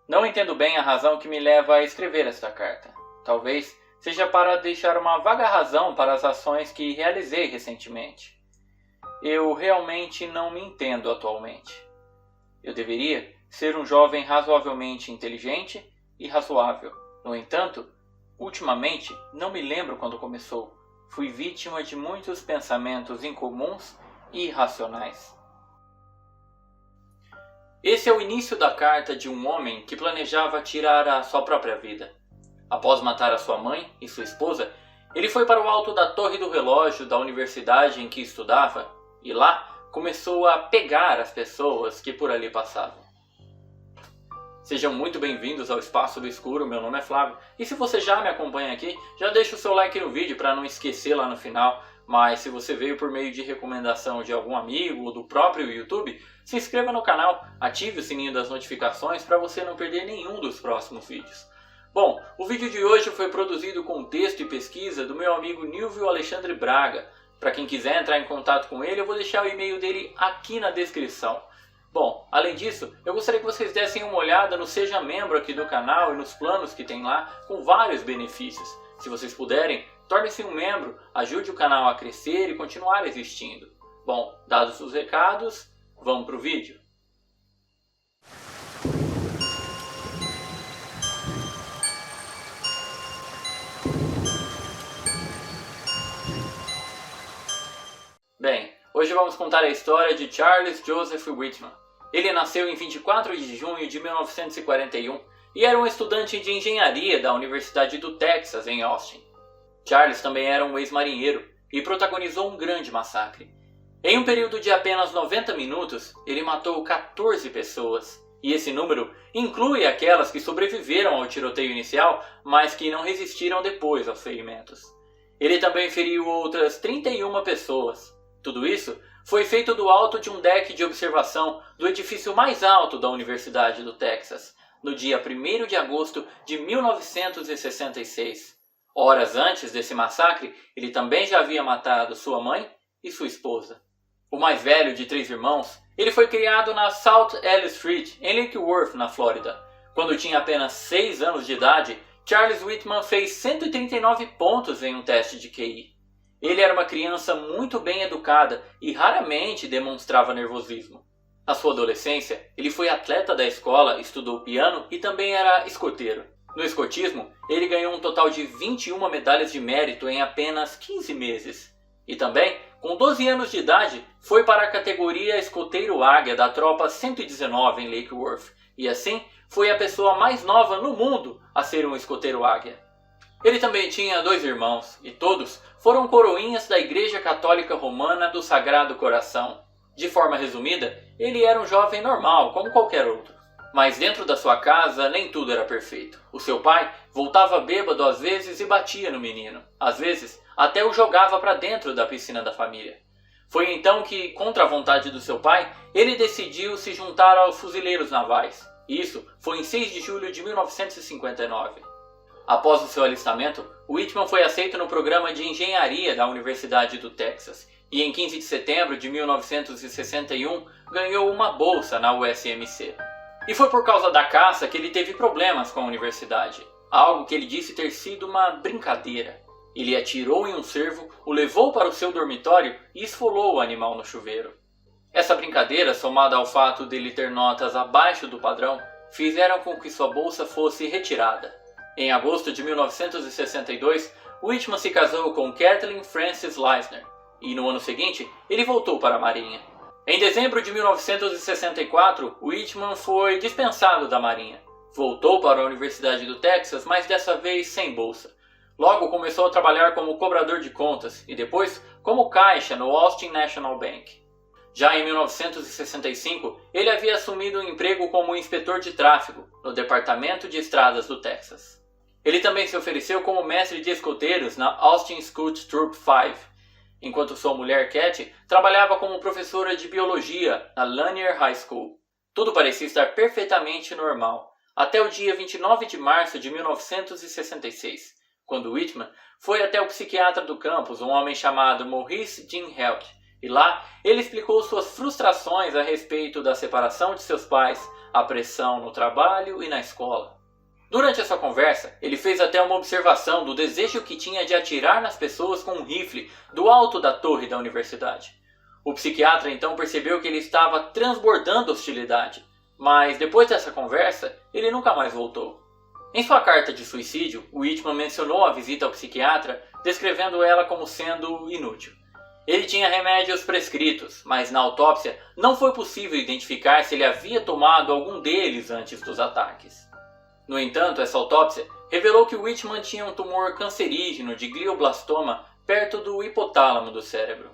Não entendo bem a razão que me leva a escrever esta carta. Talvez seja para deixar uma vaga razão para as ações que realizei recentemente. Eu realmente não me entendo atualmente. Eu deveria ser um jovem razoavelmente inteligente e razoável. No entanto, ultimamente, não me lembro quando começou. Fui vítima de muitos pensamentos incomuns e irracionais. Esse é o início da carta de um homem que planejava tirar a sua própria vida. Após matar a sua mãe e sua esposa, ele foi para o alto da torre do relógio da universidade em que estudava e lá começou a pegar as pessoas que por ali passavam. Sejam muito bem-vindos ao Espaço do Escuro, meu nome é Flávio. E se você já me acompanha aqui, já deixa o seu like no vídeo para não esquecer lá no final. Mas se você veio por meio de recomendação de algum amigo ou do próprio YouTube, se inscreva no canal, ative o sininho das notificações para você não perder nenhum dos próximos vídeos. Bom, o vídeo de hoje foi produzido com texto e pesquisa do meu amigo Nilvio Alexandre Braga. Para quem quiser entrar em contato com ele, eu vou deixar o e-mail dele aqui na descrição. Bom, além disso, eu gostaria que vocês dessem uma olhada no Seja Membro aqui do canal e nos planos que tem lá, com vários benefícios. Se vocês puderem, torne-se um membro, ajude o canal a crescer e continuar existindo. Bom, dados os recados, vamos para o vídeo. Bem, hoje vamos contar a história de Charles Joseph Whitman. Ele nasceu em 24 de junho de 1941 e era um estudante de engenharia da Universidade do Texas, em Austin. Charles também era um ex-marinheiro e protagonizou um grande massacre. Em um período de apenas 90 minutos, ele matou 14 pessoas. E esse número inclui aquelas que sobreviveram ao tiroteio inicial, mas que não resistiram depois aos ferimentos. Ele também feriu outras 31 pessoas. Tudo isso foi feito do alto de um deck de observação do edifício mais alto da Universidade do Texas, no dia 1º de agosto de 1966. Horas antes desse massacre, ele também já havia matado sua mãe e sua esposa. O mais velho de 3 irmãos, ele foi criado na South Ellis Street, em Lake Worth, na Flórida. Quando tinha apenas 6 anos de idade, Charles Whitman fez 139 pontos em um teste de QI. Ele era uma criança muito bem educada e raramente demonstrava nervosismo. Na sua adolescência, ele foi atleta da escola, estudou piano e também era escoteiro. No escotismo, ele ganhou um total de 21 medalhas de mérito em apenas 15 meses. E também, com 12 anos de idade, foi para a categoria escoteiro águia da tropa 119 em Lake Worth. E assim, foi a pessoa mais nova no mundo a ser um escoteiro águia. Ele também tinha 2 irmãos, e todos foram coroinhas da Igreja Católica Romana do Sagrado Coração. De forma resumida, ele era um jovem normal, como qualquer outro. Mas dentro da sua casa, nem tudo era perfeito. O seu pai voltava bêbado às vezes e batia no menino. Às vezes, até o jogava para dentro da piscina da família. Foi então que, contra a vontade do seu pai, ele decidiu se juntar aos fuzileiros navais. Isso foi em 6 de julho de 1959. Após o seu alistamento, Whitman foi aceito no programa de engenharia da Universidade do Texas e em 15 de setembro de 1961 ganhou uma bolsa na USMC. E foi por causa da caça que ele teve problemas com a universidade, algo que ele disse ter sido uma brincadeira. Ele atirou em um cervo, o levou para o seu dormitório e esfolou o animal no chuveiro. Essa brincadeira, somada ao fato dele ter notas abaixo do padrão, fizeram com que sua bolsa fosse retirada. Em agosto de 1962, Whitman se casou com Kathleen Frances Leisner e no ano seguinte ele voltou para a Marinha. Em dezembro de 1964, Whitman foi dispensado da Marinha. Voltou para a Universidade do Texas, mas dessa vez sem bolsa. Logo começou a trabalhar como cobrador de contas e depois como caixa no Austin National Bank. Já em 1965, ele havia assumido um emprego como inspetor de tráfego no Departamento de Estradas do Texas. Ele também se ofereceu como mestre de escoteiros na Austin Scout Troop 5, enquanto sua mulher Kathy trabalhava como professora de biologia na Lanier High School. Tudo parecia estar perfeitamente normal, até o dia 29 de março de 1966, quando Whitman foi até o psiquiatra do campus, um homem chamado Maurice Jean Helt, e lá ele explicou suas frustrações a respeito da separação de seus pais, a pressão no trabalho e na escola. Durante essa conversa, ele fez até uma observação do desejo que tinha de atirar nas pessoas com um rifle do alto da torre da universidade. O psiquiatra então percebeu que ele estava transbordando hostilidade, mas depois dessa conversa, ele nunca mais voltou. Em sua carta de suicídio, Whitman mencionou a visita ao psiquiatra, descrevendo ela como sendo inútil. Ele tinha remédios prescritos, mas na autópsia não foi possível identificar se ele havia tomado algum deles antes dos ataques. No entanto, essa autópsia revelou que Whitman tinha um tumor cancerígeno de glioblastoma perto do hipotálamo do cérebro.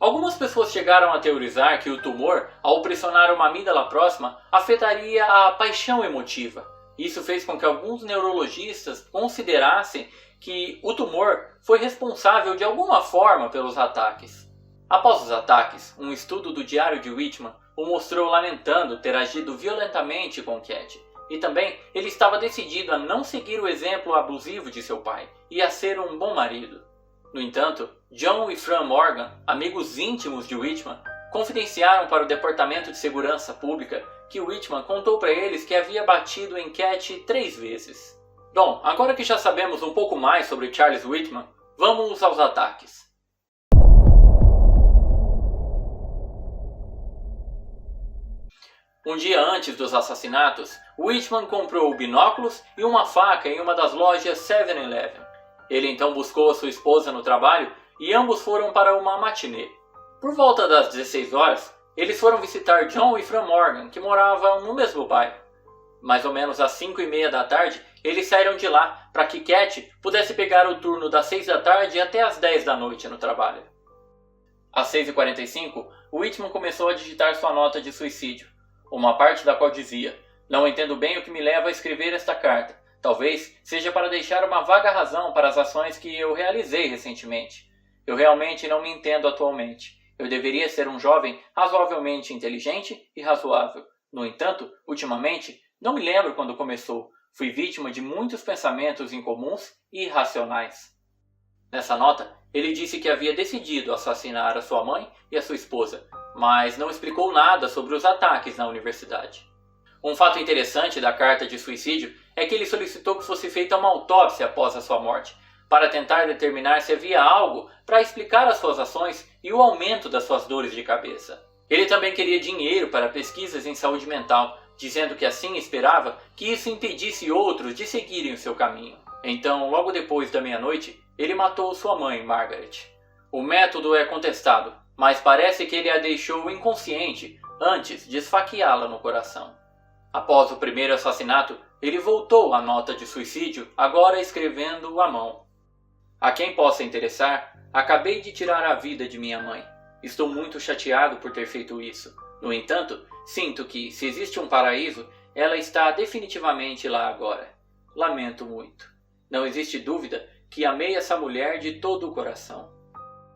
Algumas pessoas chegaram a teorizar que o tumor, ao pressionar uma amígdala próxima, afetaria a paixão emotiva. Isso fez com que alguns neurologistas considerassem que o tumor foi responsável de alguma forma pelos ataques. Após os ataques, um estudo do diário de Whitman o mostrou lamentando ter agido violentamente com Cat. E também ele estava decidido a não seguir o exemplo abusivo de seu pai e a ser um bom marido. No entanto, John e Fran Morgan, amigos íntimos de Whitman, confidenciaram para o Departamento de Segurança Pública que Whitman contou para eles que havia batido em Cat 3 vezes. Bom, agora que já sabemos um pouco mais sobre Charles Whitman, vamos aos ataques. Um dia antes dos assassinatos, Whitman comprou binóculos e uma faca em uma das lojas 7-Eleven. Ele então buscou a sua esposa no trabalho e ambos foram para uma matinê. Por volta das 16 horas, eles foram visitar John e Fran Morgan, que moravam no mesmo bairro. Mais ou menos às 5:30 da tarde, eles saíram de lá para que Cat pudesse pegar o turno das 6 da tarde até às 10 da noite no trabalho. Às 6:45, Whitman começou a digitar sua nota de suicídio, uma parte da qual dizia: "Não entendo bem o que me leva a escrever esta carta. Talvez seja para deixar uma vaga razão para as ações que eu realizei recentemente. Eu realmente não me entendo atualmente. Eu deveria ser um jovem razoavelmente inteligente e razoável. No entanto, ultimamente, não me lembro quando começou. Fui vítima de muitos pensamentos incomuns e irracionais." Nessa nota, ele disse que havia decidido assassinar a sua mãe e a sua esposa, mas não explicou nada sobre os ataques na universidade. Um fato interessante da carta de suicídio é que ele solicitou que fosse feita uma autópsia após a sua morte, para tentar determinar se havia algo para explicar as suas ações e o aumento das suas dores de cabeça. Ele também queria dinheiro para pesquisas em saúde mental, dizendo que assim esperava que isso impedisse outros de seguirem o seu caminho. Então, logo depois da meia-noite, ele matou sua mãe, Margaret. O método é contestado, mas parece que ele a deixou inconsciente antes de esfaqueá-la no coração. Após o primeiro assassinato, ele voltou à nota de suicídio, agora escrevendo à mão: "A quem possa interessar, acabei de tirar a vida de minha mãe. Estou muito chateado por ter feito isso. No entanto, sinto que, se existe um paraíso, ela está definitivamente lá agora. Lamento muito. Não existe dúvida que amei essa mulher de todo o coração."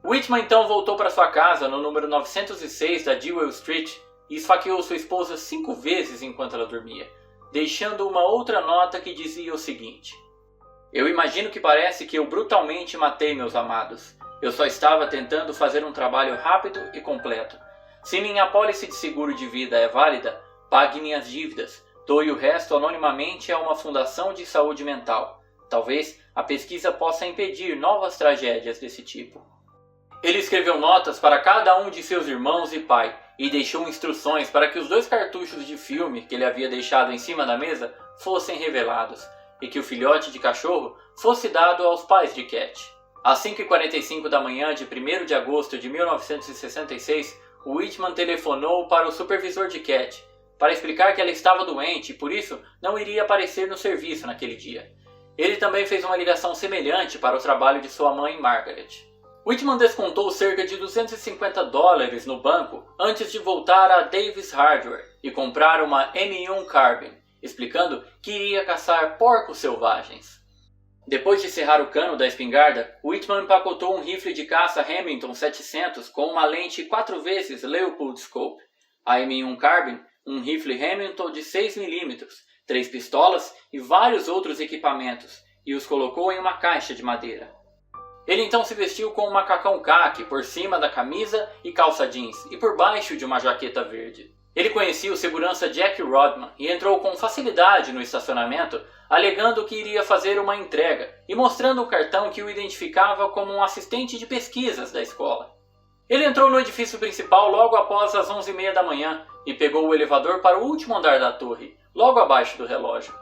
Whitman então voltou para sua casa no número 906 da Dewey Street e esfaqueou sua esposa 5 vezes enquanto ela dormia, deixando uma outra nota que dizia o seguinte: "Eu imagino que parece que eu brutalmente matei meus amados. Eu só estava tentando fazer um trabalho rápido e completo. Se minha apólice de seguro de vida é válida, pague minhas dívidas. Doe o resto anonimamente a uma fundação de saúde mental. Talvez a pesquisa possa impedir novas tragédias desse tipo." Ele escreveu notas para cada um de seus irmãos e pai, e deixou instruções para que os 2 cartuchos de filme que ele havia deixado em cima da mesa fossem revelados, e que o filhote de cachorro fosse dado aos pais de Cat. Às 5:45 da manhã de 1º de agosto de 1966, Whitman telefonou para o supervisor de Cat, para explicar que ela estava doente e por isso não iria aparecer no serviço naquele dia. Ele também fez uma ligação semelhante para o trabalho de sua mãe, Margaret. Whitman descontou cerca de $250 no banco antes de voltar a Davis Hardware e comprar uma M1 Carbine, explicando que iria caçar porcos selvagens. Depois de serrar o cano da espingarda, Whitman empacotou um rifle de caça Remington 700 com uma lente 4x Leupold Scope, a M1 Carbine, um rifle Remington de 6mm, 3 pistolas e vários outros equipamentos, e os colocou em uma caixa de madeira. Ele então se vestiu com um macacão caque por cima da camisa e calça jeans e por baixo de uma jaqueta verde. Ele conhecia o segurança Jack Rodman e entrou com facilidade no estacionamento, alegando que iria fazer uma entrega e mostrando um cartão que o identificava como um assistente de pesquisas da escola. Ele entrou no edifício principal logo após as 11h30 da manhã e pegou o elevador para o último andar da torre, logo abaixo do relógio.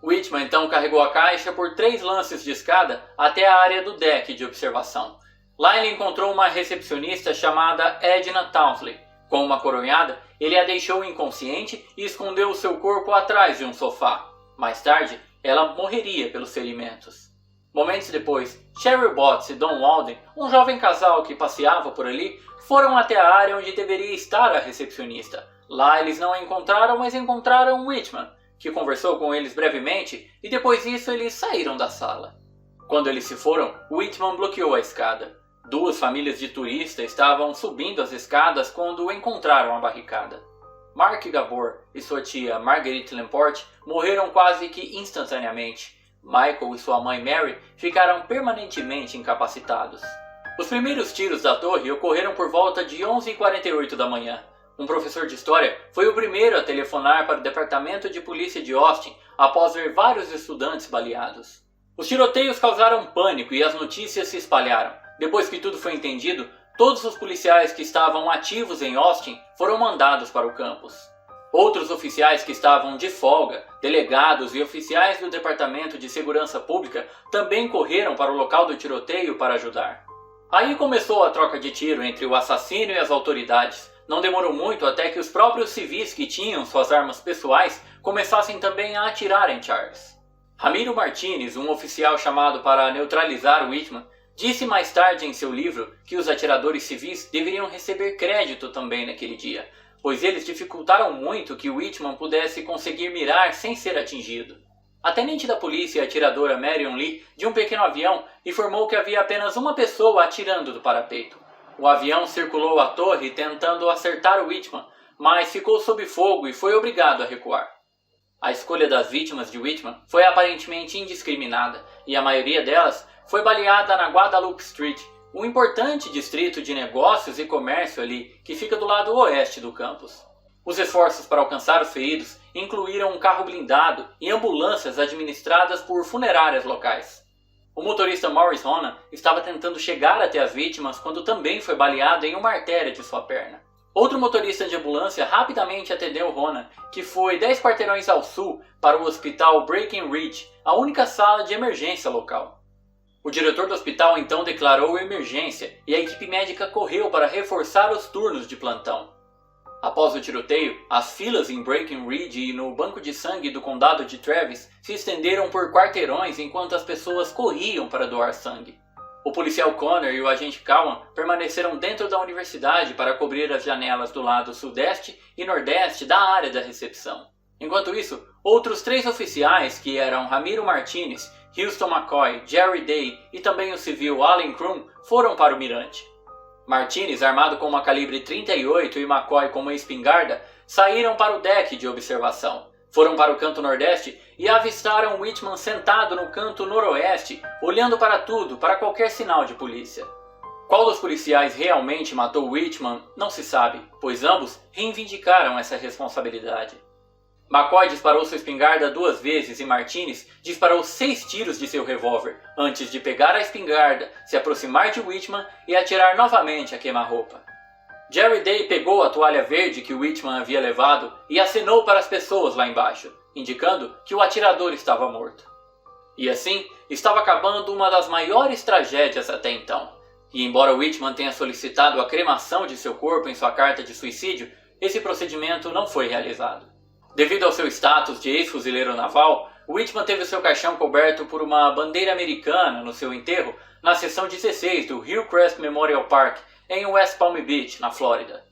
Whitman então carregou a caixa por 3 lances de escada até a área do deck de observação. Lá ele encontrou uma recepcionista chamada Edna Townsley. Com uma coronhada, ele a deixou inconsciente e escondeu o seu corpo atrás de um sofá. Mais tarde, ela morreria pelos ferimentos. Momentos depois, Cheryl Botts e Don Walden, um jovem casal que passeava por ali, foram até a área onde deveria estar a recepcionista. Lá eles não a encontraram, mas encontraram Whitman, que conversou com eles brevemente e depois disso eles saíram da sala. Quando eles se foram, Whitman bloqueou a escada. 2 famílias de turistas estavam subindo as escadas quando encontraram a barricada. Mark Gabor e sua tia Marguerite Lamport morreram quase que instantaneamente. Michael e sua mãe Mary ficaram permanentemente incapacitados. Os primeiros tiros da torre ocorreram por volta de 11h48 da manhã. Um professor de história foi o primeiro a telefonar para o departamento de polícia de Austin após ver vários estudantes baleados. Os tiroteios causaram pânico e as notícias se espalharam. Depois que tudo foi entendido, todos os policiais que estavam ativos em Austin foram mandados para o campus. Outros oficiais que estavam de folga, delegados e oficiais do Departamento de Segurança Pública também correram para o local do tiroteio para ajudar. Aí começou a troca de tiro entre o assassino e as autoridades. Não demorou muito até que os próprios civis que tinham suas armas pessoais começassem também a atirar em Charles. Ramiro Martinez, um oficial chamado para neutralizar Whitman, disse mais tarde em seu livro que os atiradores civis deveriam receber crédito também naquele dia, pois eles dificultaram muito que Whitman pudesse conseguir mirar sem ser atingido. A tenente da polícia e atiradora Marion Lee, de um pequeno avião, informou que havia apenas uma pessoa atirando do parapeito. O avião circulou a torre tentando acertar Whitman, mas ficou sob fogo e foi obrigado a recuar. A escolha das vítimas de Whitman foi aparentemente indiscriminada, e a maioria delas foi baleada na Guadalupe Street, um importante distrito de negócios e comércio ali, que fica do lado oeste do campus. Os esforços para alcançar os feridos incluíram um carro blindado e ambulâncias administradas por funerárias locais. O motorista Morris Ronan estava tentando chegar até as vítimas quando também foi baleado em uma artéria de sua perna. Outro motorista de ambulância rapidamente atendeu Ronan, que foi 10 quarteirões ao sul para o hospital Breckenridge, a única sala de emergência local. O diretor do hospital então declarou emergência e a equipe médica correu para reforçar os turnos de plantão. Após o tiroteio, as filas em Breckenridge e no banco de sangue do condado de Travis se estenderam por quarteirões enquanto as pessoas corriam para doar sangue. O policial Connor e o agente Cowan permaneceram dentro da universidade para cobrir as janelas do lado sudeste e nordeste da área da recepção. Enquanto isso, outros 3 oficiais, que eram Ramiro Martinez, Houston McCoy, Jerry Day e também o civil Allen Crum, foram para o mirante. Martinez, armado com uma calibre 38 e McCoy com uma espingarda, saíram para o deck de observação. Foram para o canto nordeste e avistaram Whitman sentado no canto noroeste, olhando para tudo, para qualquer sinal de polícia. Qual dos policiais realmente matou Whitman não se sabe, pois ambos reivindicaram essa responsabilidade. McCoy disparou sua espingarda 2 vezes e Martinez disparou 6 tiros de seu revólver, antes de pegar a espingarda, se aproximar de Whitman e atirar novamente a queima-roupa. Jerry Day pegou a toalha verde que Whitman havia levado e acenou para as pessoas lá embaixo, indicando que o atirador estava morto. E assim, estava acabando uma das maiores tragédias até então. E embora Whitman tenha solicitado a cremação de seu corpo em sua carta de suicídio, esse procedimento não foi realizado. Devido ao seu status de ex-fuzileiro naval, Whitman teve seu caixão coberto por uma bandeira americana no seu enterro na seção 16 do Hillcrest Memorial Park, em West Palm Beach, na Flórida.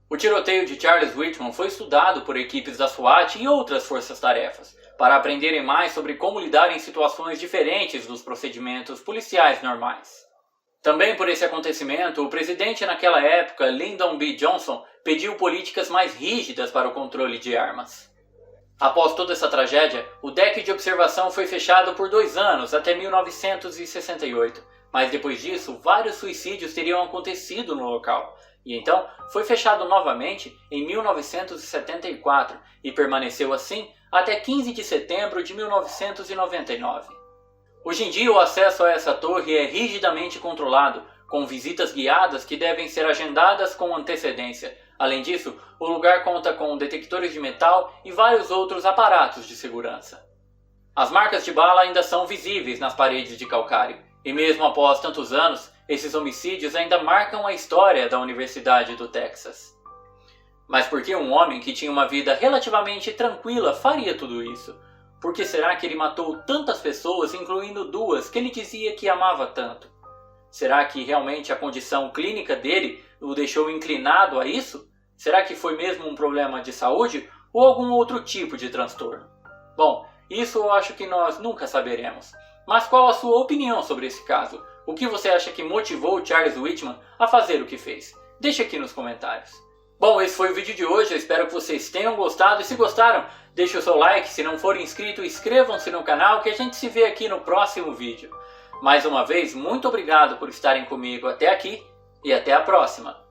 O tiroteio de Charles Whitman foi estudado por equipes da SWAT e outras forças-tarefas, para aprenderem mais sobre como lidar em situações diferentes dos procedimentos policiais normais. Também por esse acontecimento, o presidente naquela época, Lyndon B. Johnson, pediu políticas mais rígidas para o controle de armas. Após toda essa tragédia, o deck de observação foi fechado por 2 anos, até 1968, mas depois disso, vários suicídios teriam acontecido no local, e então foi fechado novamente em 1974 e permaneceu assim até 15 de setembro de 1999. Hoje em dia o acesso a essa torre é rigidamente controlado, com visitas guiadas que devem ser agendadas com antecedência. Além disso, o lugar conta com detectores de metal e vários outros aparatos de segurança. As marcas de bala ainda são visíveis nas paredes de calcário, e mesmo após tantos anos, esses homicídios ainda marcam a história da Universidade do Texas. Mas por que um homem que tinha uma vida relativamente tranquila faria tudo isso? Por que será que ele matou tantas pessoas, incluindo duas que ele dizia que amava tanto? Será que realmente a condição clínica dele o deixou inclinado a isso? Será que foi mesmo um problema de saúde ou algum outro tipo de transtorno? Bom, isso eu acho que nós nunca saberemos. Mas qual a sua opinião sobre esse caso? O que você acha que motivou Charles Whitman a fazer o que fez? Deixe aqui nos comentários. Bom, esse foi o vídeo de hoje, eu espero que vocês tenham gostado e se gostaram, deixe o seu like, se não forem inscritos, inscrevam-se no canal que a gente se vê aqui no próximo vídeo. Mais uma vez, muito obrigado por estarem comigo até aqui e até a próxima.